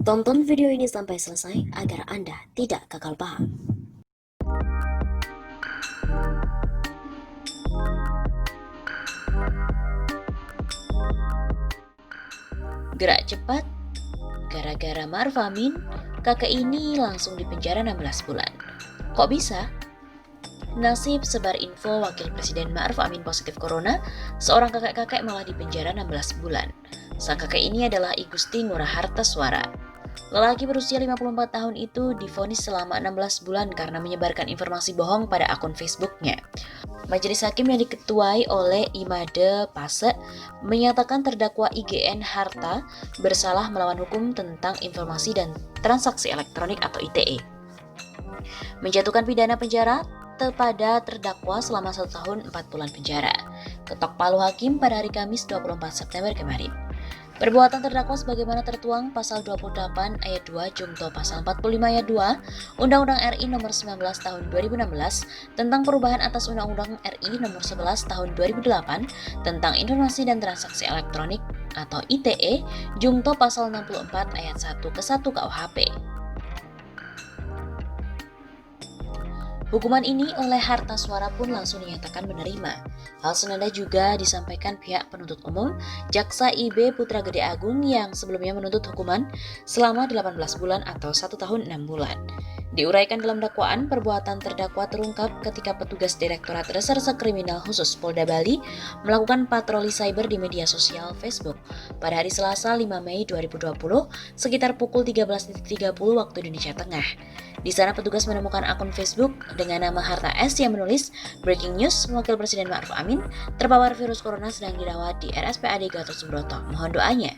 Tonton video ini sampai selesai agar Anda tidak gagal paham. Gerak cepat, gara-gara Ma'ruf Amin, kakek ini langsung dipenjara 16 bulan. Kok bisa? Nasib sebar info Wakil Presiden Ma'ruf Amin positif corona, seorang kakek-kakek malah dipenjara 16 bulan. Sang kakek ini adalah I Gusti Ngurah Hartaswara. Lelaki berusia 54 tahun itu divonis selama 16 bulan karena menyebarkan informasi bohong pada akun Facebooknya. Majelis Hakim yang diketuai oleh Imade Pase menyatakan terdakwa IGN Harta bersalah melawan hukum tentang informasi dan transaksi elektronik atau ITE. Menjatuhkan pidana penjara kepada terdakwa selama 1 tahun 4 bulan penjara. Ketok palu hakim pada hari Kamis 24 September kemarin. Perbuatan terdakwa sebagaimana tertuang pasal 28 ayat 2 Jungto pasal 45 ayat 2 Undang-Undang RI nomor 19 tahun 2016 tentang perubahan atas Undang-Undang RI nomor 11 tahun 2008 tentang informasi dan transaksi elektronik atau ITE Jungto pasal 64 ayat 1 ke 1 KUHP. Hukuman ini oleh Hartaswara pun langsung dinyatakan menerima. Hal senada juga disampaikan pihak penuntut umum, Jaksa IB Putra Gede Agung yang sebelumnya menuntut hukuman selama 18 bulan atau 1 tahun 6 bulan. Diuraikan dalam dakwaan, perbuatan terdakwa terungkap ketika petugas Direktorat Reserse Kriminal Khusus Polda Bali melakukan patroli cyber di media sosial Facebook pada hari Selasa 5 Mei 2020 sekitar pukul 13.30 waktu Indonesia Tengah. Di sana petugas menemukan akun Facebook dengan nama Harta S yang menulis Breaking News, Wakil Presiden Ma'ruf Amin terpapar virus corona sedang dirawat di RSPAD Gatot Subroto. Mohon doanya.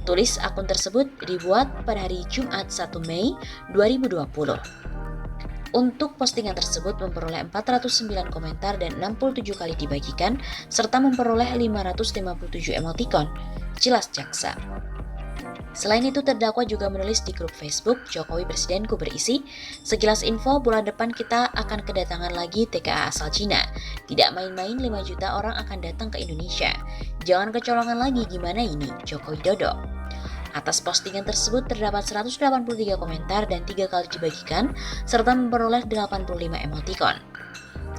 Tulis akun tersebut dibuat pada hari Jumat 1 Mei 2020. Untuk postingan tersebut memperoleh 409 komentar dan 67 kali dibagikan, serta memperoleh 557 emotikon. Jelas jaksa. Selain itu, terdakwa juga menulis di grup Facebook Jokowi Presidenku berisi, sekilas info bulan depan kita akan kedatangan lagi TKA asal Cina. Tidak main-main 5 juta orang akan datang ke Indonesia. Jangan kecolongan lagi gimana ini, Joko Widodo. Atas postingan tersebut terdapat 183 komentar dan 3 kali dibagikan, serta memperoleh 85 emotikon.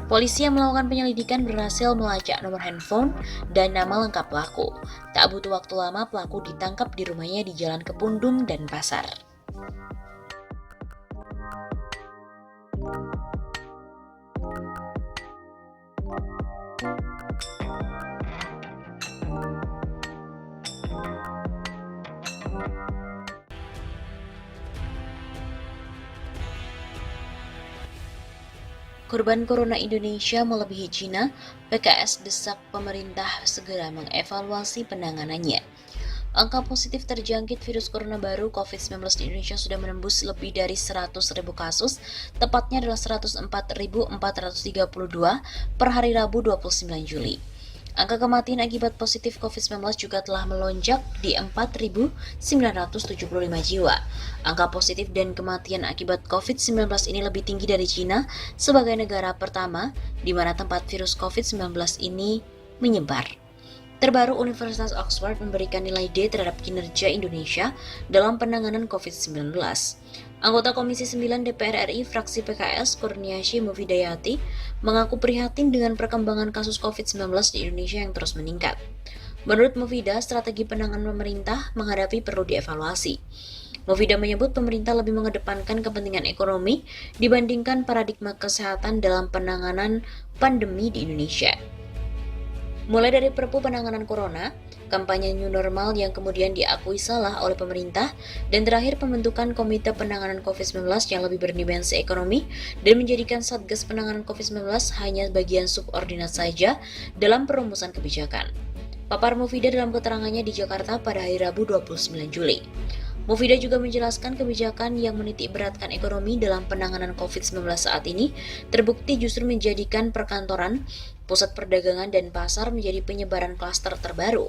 Polisi yang melakukan penyelidikan berhasil melacak nomor handphone dan nama lengkap pelaku. Tak butuh waktu lama, pelaku ditangkap di rumahnya di Jalan Kepundung dan Pasar. Korban Corona Indonesia melebihi Cina, PKS desak pemerintah segera mengevaluasi penanganannya. Angka positif terjangkit virus corona baru COVID-19 di Indonesia sudah menembus lebih dari 100.000 kasus, tepatnya adalah 104.432 per hari Rabu 29 Juli. Angka kematian akibat positif COVID-19 juga telah melonjak di 4.975 jiwa. Angka positif dan kematian akibat COVID-19 ini lebih tinggi dari Cina sebagai negara pertama di mana tempat virus COVID-19 ini menyebar. Terbaru, Universitas Oxford memberikan nilai D terhadap kinerja Indonesia dalam penanganan COVID-19. Anggota Komisi 9 DPR RI fraksi PKS Kurniasih Mufidayati mengaku prihatin dengan perkembangan kasus COVID-19 di Indonesia yang terus meningkat. Menurut Mufida, strategi penanganan pemerintah menghadapi perlu dievaluasi. Mufida menyebut pemerintah lebih mengedepankan kepentingan ekonomi dibandingkan paradigma kesehatan dalam penanganan pandemi di Indonesia. Mulai dari Perpu Penanganan Corona, kampanye New Normal yang kemudian diakui salah oleh pemerintah, dan terakhir pembentukan Komite Penanganan COVID-19 yang lebih berdimensi ekonomi dan menjadikan Satgas Penanganan COVID-19 hanya bagian subordinat saja dalam perumusan kebijakan. Papar Mufida dalam keterangannya di Jakarta pada hari Rabu 29 Juli. Mufida juga menjelaskan kebijakan yang menitik beratkan ekonomi dalam penanganan COVID-19 saat ini terbukti justru menjadikan perkantoran, pusat perdagangan, dan pasar menjadi penyebaran klaster terbaru.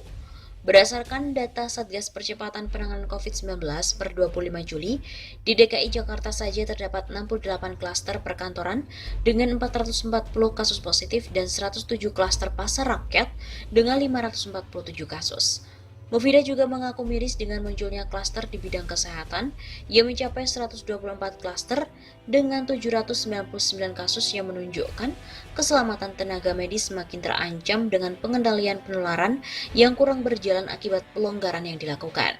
Berdasarkan data Satgas Percepatan Penanganan COVID-19 per 25 Juli, di DKI Jakarta saja terdapat 68 klaster perkantoran dengan 440 kasus positif dan 107 klaster pasar rakyat dengan 547 kasus. Mufidah juga mengaku miris dengan munculnya klaster di bidang kesehatan yang mencapai 124 klaster dengan 799 kasus yang menunjukkan keselamatan tenaga medis semakin terancam dengan pengendalian penularan yang kurang berjalan akibat pelonggaran yang dilakukan.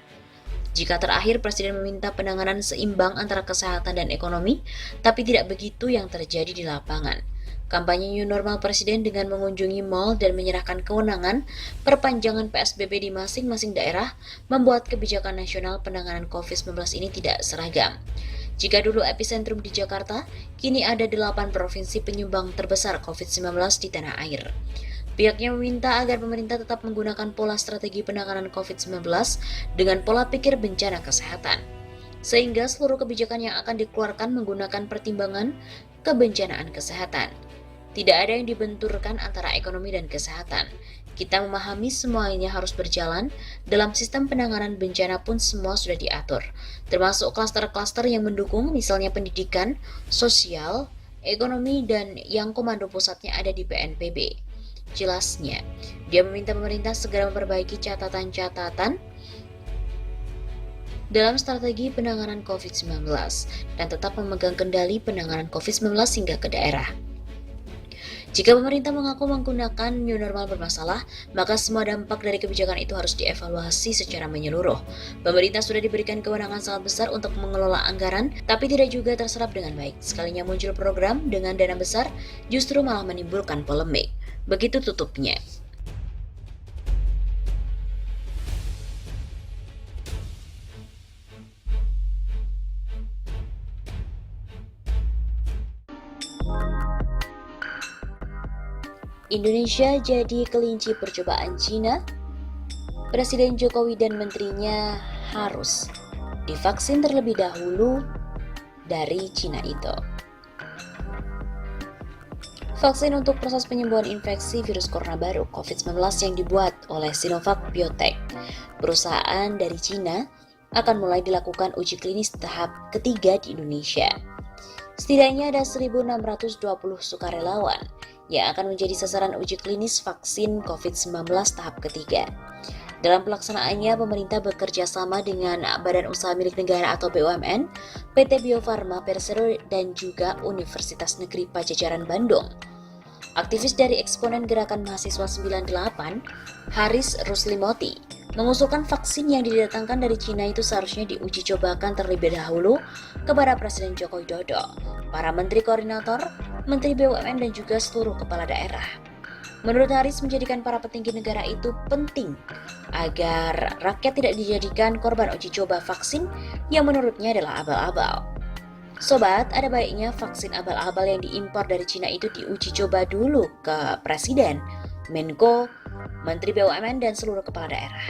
Jika terakhir Presiden meminta penanganan seimbang antara kesehatan dan ekonomi, tapi tidak begitu yang terjadi di lapangan. Kampanye New Normal Presiden dengan mengunjungi mal dan menyerahkan kewenangan perpanjangan PSBB di masing-masing daerah membuat kebijakan nasional penanganan COVID-19 ini tidak seragam. Jika dulu epicentrum di Jakarta, kini ada 8 provinsi penyumbang terbesar COVID-19 di tanah air. Pihaknya meminta agar pemerintah tetap menggunakan pola strategi penanganan COVID-19 dengan pola pikir bencana kesehatan, sehingga seluruh kebijakan yang akan dikeluarkan menggunakan pertimbangan kebencanaan kesehatan. Tidak ada yang dibenturkan antara ekonomi dan kesehatan. Kita memahami semuanya harus berjalan, dalam sistem penanganan bencana pun semua sudah diatur, termasuk klaster-klaster yang mendukung misalnya pendidikan, sosial, ekonomi, dan yang komando pusatnya ada di PNPB. Jelasnya, dia meminta pemerintah segera memperbaiki catatan-catatan dalam strategi penanganan COVID-19 dan tetap memegang kendali penanganan COVID-19 hingga ke daerah. Jika pemerintah mengaku menggunakan new normal bermasalah, maka semua dampak dari kebijakan itu harus dievaluasi secara menyeluruh. Pemerintah sudah diberikan kewenangan sangat besar untuk mengelola anggaran, tapi tidak juga terserap dengan baik. Sekalinya muncul program dengan dana besar, justru malah menimbulkan polemik. Begitu tutupnya. Indonesia jadi kelinci percobaan Cina. Presiden Jokowi dan menterinya harus divaksin terlebih dahulu dari Cina itu. Vaksin untuk proses penyembuhan infeksi virus corona baru COVID-19 yang dibuat oleh Sinovac Biotech, perusahaan dari Cina, akan mulai dilakukan uji klinis tahap ketiga di Indonesia. Setidaknya ada 1.620 sukarelawan yang akan menjadi sasaran uji klinis vaksin COVID-19 tahap ketiga. Dalam pelaksanaannya, pemerintah bekerja sama dengan Badan Usaha Milik Negara atau BUMN, PT Bio Farma Persero, dan juga Universitas Negeri Pajajaran Bandung. Aktivis dari Eksponen Gerakan Mahasiswa 98, Haris Ruslimoti, mengusulkan vaksin yang didatangkan dari Cina itu seharusnya diuji cobakan terlebih dahulu kepada Presiden Joko Widodo, para Menteri Koordinator, Menteri BUMN, dan juga seluruh kepala daerah. Menurut Haris, menjadikan para petinggi negara itu penting agar rakyat tidak dijadikan korban uji coba vaksin yang menurutnya adalah abal-abal. Sobat, ada baiknya vaksin abal-abal yang diimpor dari Cina itu diuji coba dulu ke Presiden, Menko, Menteri BUMN, dan seluruh kepala daerah.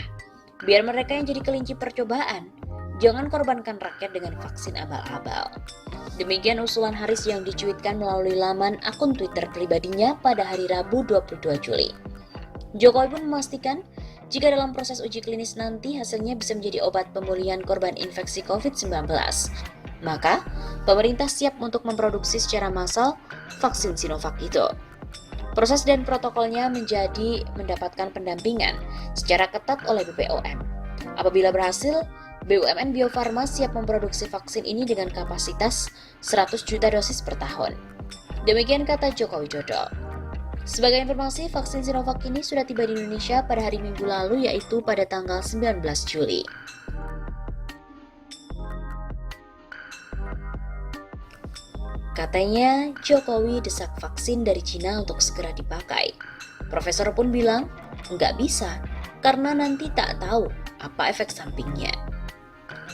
Biar mereka yang jadi kelinci percobaan, jangan korbankan rakyat dengan vaksin abal-abal. Demikian usulan Haris yang dicuitkan melalui laman akun Twitter pribadinya pada hari Rabu 22 Juli. Jokowi pun memastikan jika dalam proses uji klinis nanti hasilnya bisa menjadi obat pemulihan korban infeksi COVID-19, maka pemerintah siap untuk memproduksi secara massal vaksin Sinovac itu. Proses dan protokolnya mendapatkan pendampingan secara ketat oleh BPOM. Apabila berhasil, BUMN Bio Farma siap memproduksi vaksin ini dengan kapasitas 100 juta dosis per tahun. Demikian kata Joko Widodo. Sebagai informasi, vaksin Sinovac ini sudah tiba di Indonesia pada hari Minggu lalu, yaitu pada tanggal 19 Juli. Katanya, Jokowi desak vaksin dari Cina untuk segera dipakai. Profesor pun bilang, nggak bisa, karena nanti tak tahu apa efek sampingnya.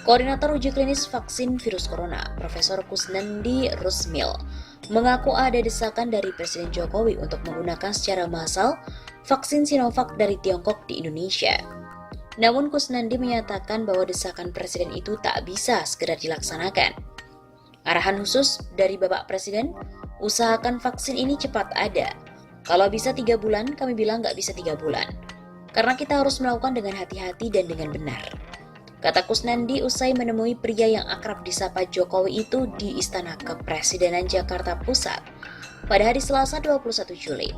Koordinator uji klinis vaksin virus corona, Profesor Kusnandi Rusmil, mengaku ada desakan dari Presiden Jokowi untuk menggunakan secara massal vaksin Sinovac dari Tiongkok di Indonesia. Namun Kusnandi menyatakan bahwa desakan Presiden itu tak bisa segera dilaksanakan. Arahan khusus dari Bapak Presiden, usahakan vaksin ini cepat ada. Kalau bisa 3 bulan, kami bilang nggak bisa 3 bulan. karena kita harus melakukan dengan hati-hati dan dengan benar. Kata Kusnandi usai menemui pria yang akrab disapa Jokowi itu di Istana Kepresidenan Jakarta Pusat pada hari Selasa 21 Juli.